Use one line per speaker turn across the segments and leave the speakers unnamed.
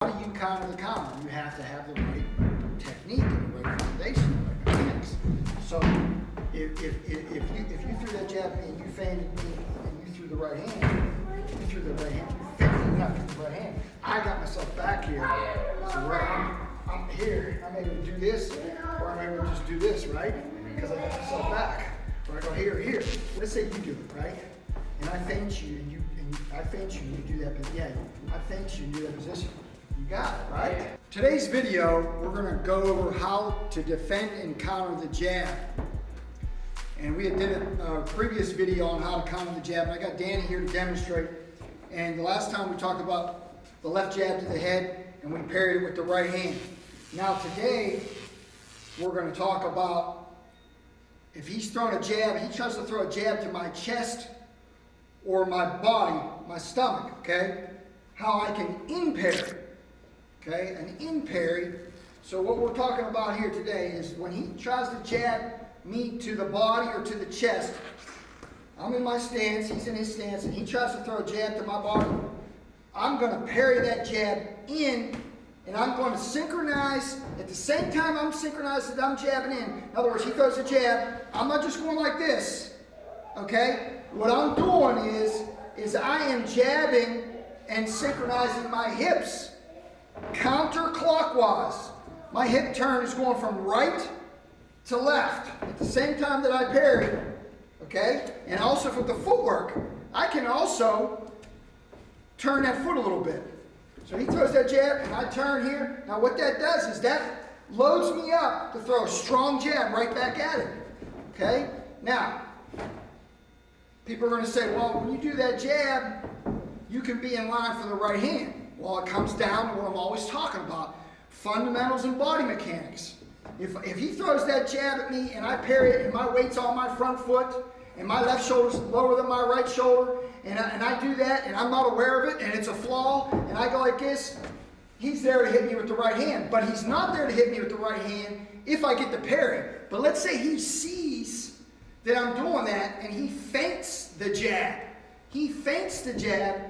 How do you counter the counter? You have to have the right technique and the right foundation, the right mechanics. So if you threw that jab at me and you feinted me and you threw the right hand, you threw the right hand, you feinted me, I threw the right hand. I got myself back here. So where I'm here, I'm able to do this, or I'm able to just do this, right? Because I got myself back. Or I go here. Let's say you do it, right? And I feint you, and I feint you, and you do that. Yeah, I feint you, and you do that position. You got it, right? Today's video, we're going to go over how to defend and counter the jab. And we did a previous video on how to counter the jab, and I got Danny here to demonstrate. And the last time we talked about the left jab to the head, and we parried it with the right hand. Now today, we're going to talk about if he's throwing a jab, he tries to throw a jab to my chest or my body, my stomach, okay? How I can in-parry. Okay, an in-parry. So what we're talking about here today is when he tries to jab me to the body or to the chest, I'm in my stance, he's in his stance, and he tries to throw a jab to my body. I'm going to parry that jab in, and I'm going to synchronize. At the same time I'm synchronized that I'm jabbing in. In other words, he throws a jab. I'm not just going like this. Okay? What I'm doing is I am jabbing and synchronizing my hips counterclockwise. My hip turn is going from right to left at the same time that I parry. Okay? And also with the footwork, I can also turn that foot a little bit. So he throws that jab and I turn here. Now what that does is that loads me up to throw a strong jab right back at him. Okay? Now, people are going to say, well, when you do that jab, you can be in line for the right hand. Well, it comes down to what I'm always talking about, fundamentals and body mechanics. If he throws that jab at me and I parry it and my weight's on my front foot and my left shoulder's lower than my right shoulder and I do that and I'm not aware of it and it's a flaw and I go like this, he's there to hit me with the right hand. But he's not there to hit me with the right hand if I get the parry. But let's say he sees that I'm doing that and he feints the jab. He feints the jab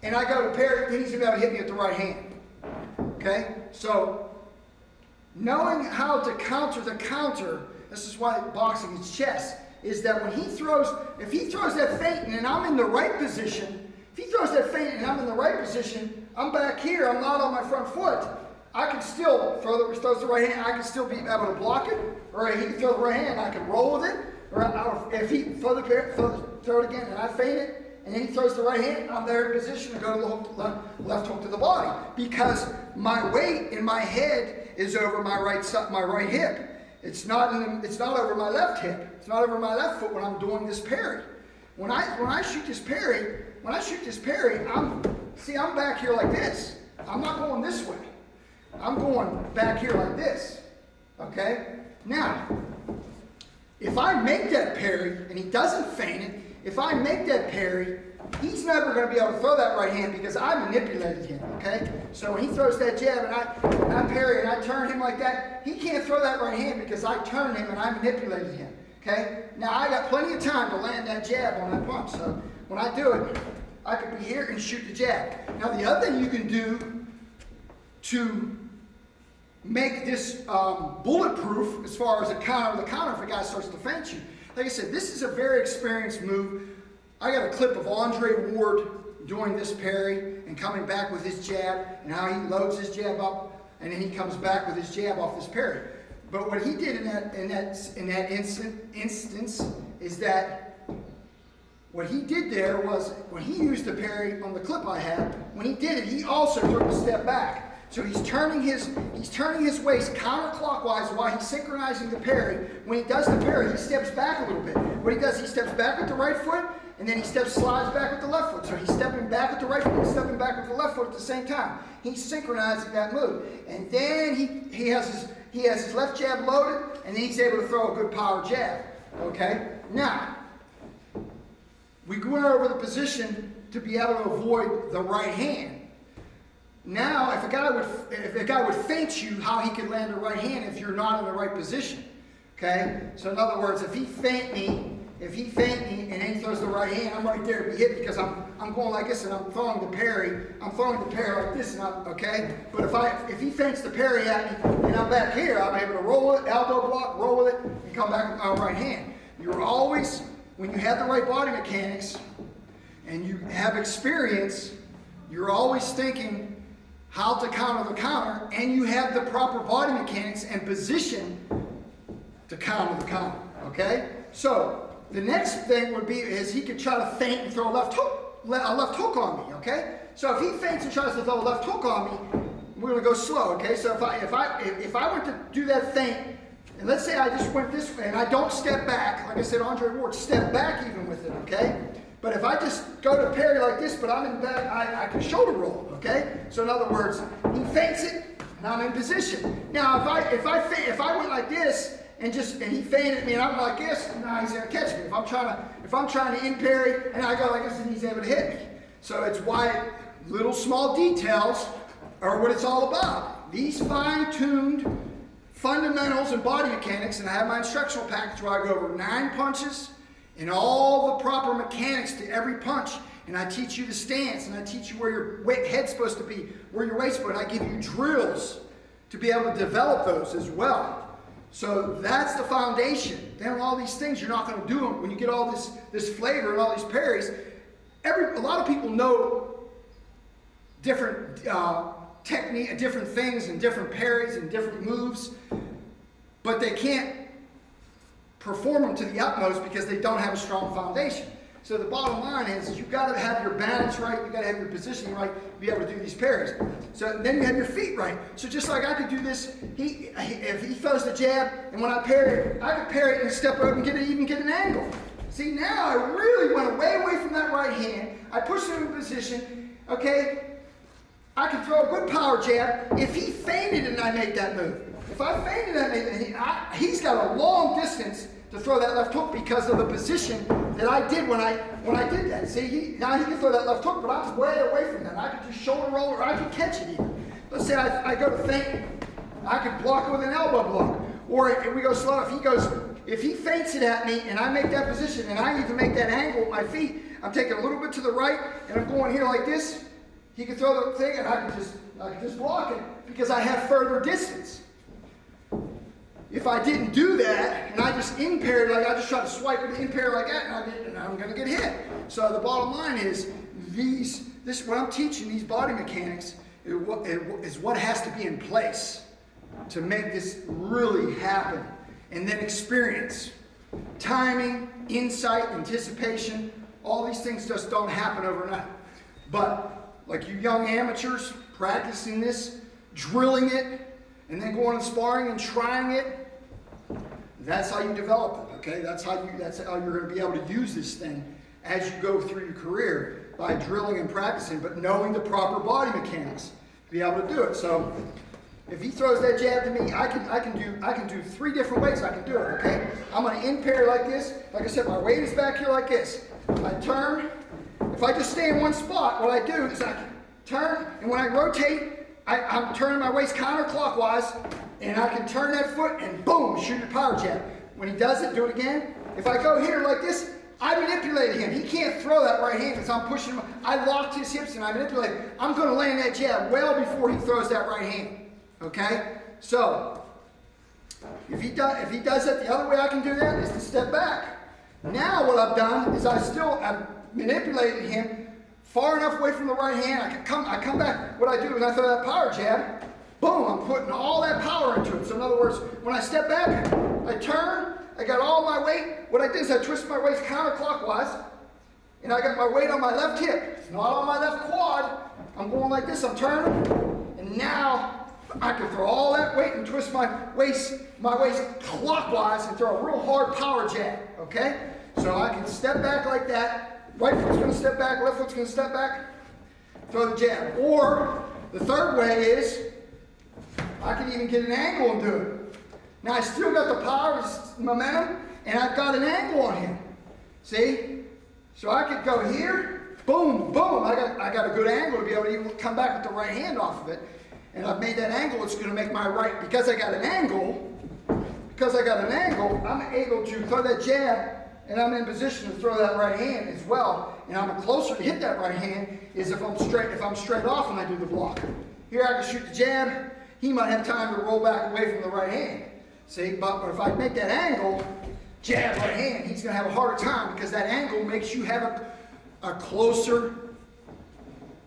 and I go to parry, then he's going to be able to hit me with the right hand. Okay? So, knowing how to counter the counter, this is why boxing is chess, is that when he throws, if he throws that feint and I'm in the right position, if he throws that feint and I'm in the right position, I'm back here, I'm not on my front foot, I can still throws the right hand, I can still be able to block it, or he can throw the right hand, I can roll with it, or if he throw it again and I feint it, and then he throws the right hand, I'm there in position to go to the hook, left hook to the body. Because my weight in my head is over my right hip. It's not over my left hip. It's not over my left foot when I'm doing this parry. When I shoot this parry, I'm back here like this. I'm not going this way. I'm going back here like this. Okay? Now, if I make that parry and he doesn't feint it, if I make that parry, he's never going to be able to throw that right hand because I manipulated him, okay? So when he throws that jab and I parry and I turn him like that, he can't throw that right hand because I turned him and I manipulated him, okay? Now I got plenty of time to land that jab on that punch, so when I do it, I could be here and shoot the jab. Now the other thing you can do to make this bulletproof as far as the counter if a guy starts to feint you, like I said, this is a very experienced move. I got a clip of Andre Ward doing this parry and coming back with his jab and how he loads his jab up and then he comes back with his jab off this parry. But what he did in that instance is that what he did there was when he used the parry on the clip I had, when he did it, he also took a step back. So he's turning his waist counterclockwise while he's synchronizing the parry. When he does the parry, he steps back a little bit. What he does, he steps back with the right foot, and then he slides back with the left foot. So he's stepping back with the right foot and stepping back with the left foot at the same time. He's synchronizing that move. And then he has his left jab loaded, and then he's able to throw a good power jab. Okay? Now, we went over the position to be able to avoid the right hand. Now, if a guy would feint you, how he could land a right hand if you're not in the right position. Okay? So in other words, if he feint me if he feint me and then he throws the right hand, I'm right there to be hit because I'm going like this and I'm throwing the parry. I'm throwing the parry like this, and okay? But if he feints the parry at me and I'm back here, I'm able to roll it, elbow block, roll with it, and come back with my right hand. You're always, when you have the right body mechanics and you have experience, you're always thinking how to counter the counter, and you have the proper body mechanics and position to counter the counter, okay? So the next thing would be is he could try to feint and throw a left hook on me, okay? So if he feints and tries to throw a left hook on me, we're gonna go slow, okay? So if I went to do that feint, and let's say I just went this way and I don't step back, like I said, Andre Ward, step back even with it, okay? But if I just go to parry like this, but I'm in back, I can shoulder roll, okay? So in other words, he feints it, and I'm in position. Now, if I went like this and he feinted me, and I went like this, now he's gonna catch me. If I'm trying to in parry and I go like this, then he's able to hit me. So it's why little small details are what it's all about. These fine-tuned fundamentals and body mechanics, and I have my instructional package where I go over 9 punches. And all the proper mechanics to every punch. And I teach you the stance, and I teach you where your head's supposed to be, where your weight's supposed to be. I give you drills to be able to develop those as well. So that's the foundation. Then all these things, you're not going to do them when you get all this flavor and all these parries. A lot of people know different technique, different things, and different parries and different moves, but they can't perform them to the utmost because they don't have a strong foundation. So the bottom line is you've got to have your balance right, you've got to have your positioning right to be able to do these parries. So then you have your feet right. So just like I could do this, if he throws the jab, and when I parry it, I could parry it and step over and even get an angle. See, now I really went way away from that right hand. I pushed him in position, okay? I could throw a good power jab. If he feinted and I make that move, if I feinted that, he's got a long distance to throw that left hook because of the position that I did when I did that. See, now he can throw that left hook, but I'm way away from that. I could just shoulder roll, or I could catch it even. Let's say I go to feint, I could block it with an elbow block. Or if we go slow, if he feints it at me and I make that position and I even make that angle with my feet, I'm taking a little bit to the right and I'm going here like this, he can throw the thing and I can just block it because I have further distance. If I didn't do that, and I just in-parried, like I just tried to swipe it in-parry like that, and I'm going to get hit. So the bottom line is, what I'm teaching, these body mechanics, is what has to be in place to make this really happen. And then experience. Timing, insight, anticipation, all these things just don't happen overnight. But like you young amateurs, practicing this, drilling it, and then going and sparring and trying it, that's how you develop it, okay? That's how you're going to be able to use this thing as you go through your career, by drilling and practicing, but knowing the proper body mechanics to be able to do it. So if he throws that jab to me, I can do 3 different ways I can do it, okay? I'm going to in-parry like this. Like I said, my weight is back here like this. I turn. If I just stay in one spot, what I do is I turn, and when I rotate, I'm turning my waist counterclockwise, and I can turn that foot and boom, shoot a power jab. When he does it, do it again. If I go here like this, I manipulated him. He can't throw that right hand because I'm pushing him. I locked his hips and I manipulated him. I'm going to land that jab well before he throws that right hand. Okay? So, if he does that the other way I can do that is to step back. Now what I've done is I've manipulated him far enough away from the right hand. I come back. What I do is I throw that power jab. Boom, I'm putting all that power into it. So in other words, when I step back, I turn, I got all my weight. What I did is I twist my waist counterclockwise, and I got my weight on my left hip. It's not on my left quad. I'm going like this, I'm turning, and now I can throw all that weight and twist my waist clockwise and throw a real hard power jab, okay? So I can step back like that. Right foot's going to step back, left foot's going to step back, throw the jab. Or the third way is I can even get an angle and do it. Now I still got the power, momentum, and I've got an angle on him. See? So I could go here, boom, boom. I got a good angle to be able to even come back with the right hand off of it. And I've made that angle, it's going to make my right, because I got an angle, I'm able to throw that jab and I'm in position to throw that right hand as well, and I'm closer to hit that right hand is if I'm straight off and I do the block. Here I can shoot the jab. He might have time to roll back away from the right hand. See, but if I make that angle, jab right hand, he's going to have a harder time because that angle makes you have a closer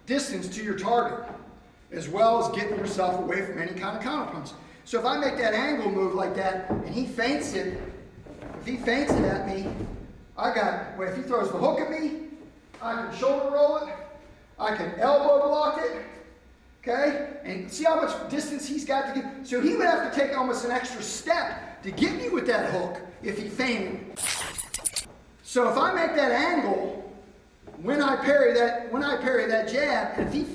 distance to your target, as well as getting yourself away from any kind of counterpunch. So if I make that angle move like that and he feints it, if he feints it at me, well, if he throws the hook at me, I can shoulder roll it, I can elbow block it, okay? And see how much distance he's got to get. So he would have to take almost an extra step to get me with that hook if he feinted. So if I make that angle, when I parry that jab, and if he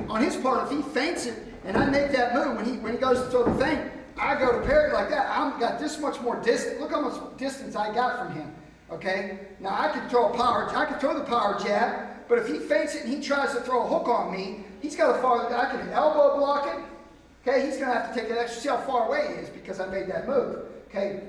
on his part, if he feints it and I make that move, when he goes to throw the feint, I go to parry like that. I've got this much more distance. Look how much distance I got from him. Okay? Now I can throw the power jab, but if he feints it and he tries to throw a hook on me, he's got a farther. I can elbow block it. Okay? He's going to have to take an extra. See how far away he is because I made that move. Okay?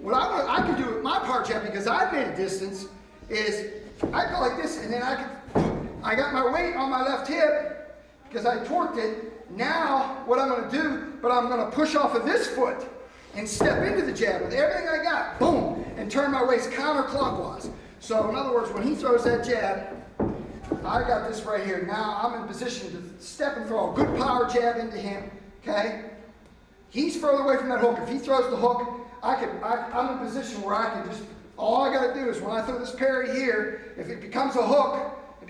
What I can do with my power jab because I've made a distance is I go like this, and then I got my weight on my left hip because I torqued it. Now, what I'm going to do, I'm going to push off of this foot and step into the jab with everything I got, boom, and turn my waist counterclockwise. So, in other words, when he throws that jab, I got this right here. Now, I'm in position to step and throw a good power jab into him, okay? He's further away from that hook. If he throws the hook, I'm in a position where I can just, all I got to do is when I throw this parry here, if it becomes a hook, I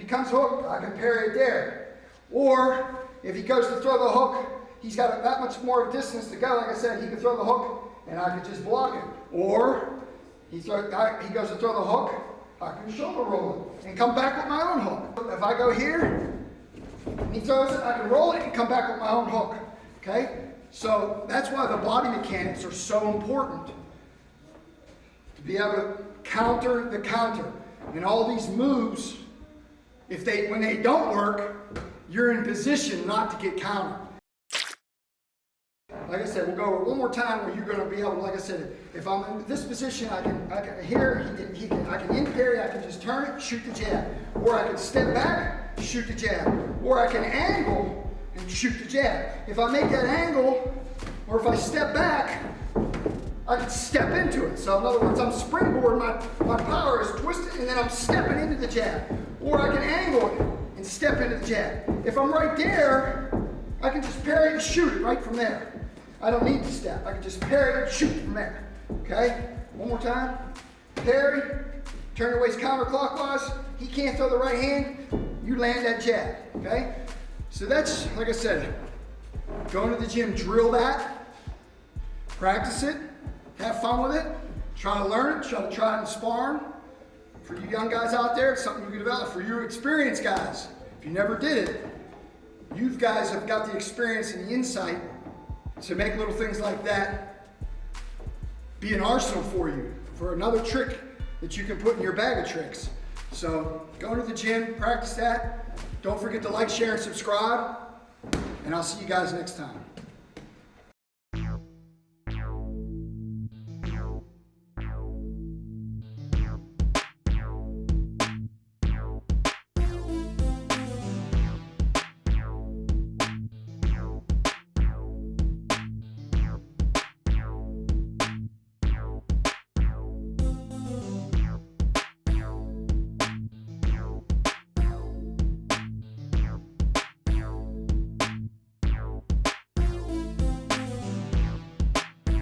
can parry it there. Or, if he goes to throw the hook, he's got that much more of a distance to go. Like I said, he can throw the hook, and I can just block it. Or, he goes to throw the hook, I can shoulder roll it and come back with my own hook. If I go here, and he throws it, I can roll it and come back with my own hook. Okay? So that's why the body mechanics are so important. To be able to counter the counter. And all these moves, when they don't work, you're in position not to get countered. Like I said, we'll go over one more time where you're going to be able to, like I said, if I'm in this position, I can in parry, I can just turn it, shoot the jab. Or I can step back, shoot the jab. Or I can angle and shoot the jab. If I make that angle, or if I step back, I can step into it. So in other words, I'm springboarding, my power is twisted, and then I'm stepping into the jab. Or I can angle it and step into the jab. If I'm right there, I can just parry and shoot it right from there. I don't need to step. I can just parry and shoot from there. Okay? One more time. Parry, turn your waist counterclockwise. He can't throw the right hand. You land that jab. Okay? So that's, like I said, going to the gym, drill that, practice it, have fun with it, try to learn it, try it in sparring. For you young guys out there, it's something you can develop. For you experienced guys, if you never did it, you guys have got the experience and the insight to make little things like that be an arsenal for you, for another trick that you can put in your bag of tricks. So go to the gym, practice that. Don't forget to like, share, and subscribe. And I'll see you guys next time.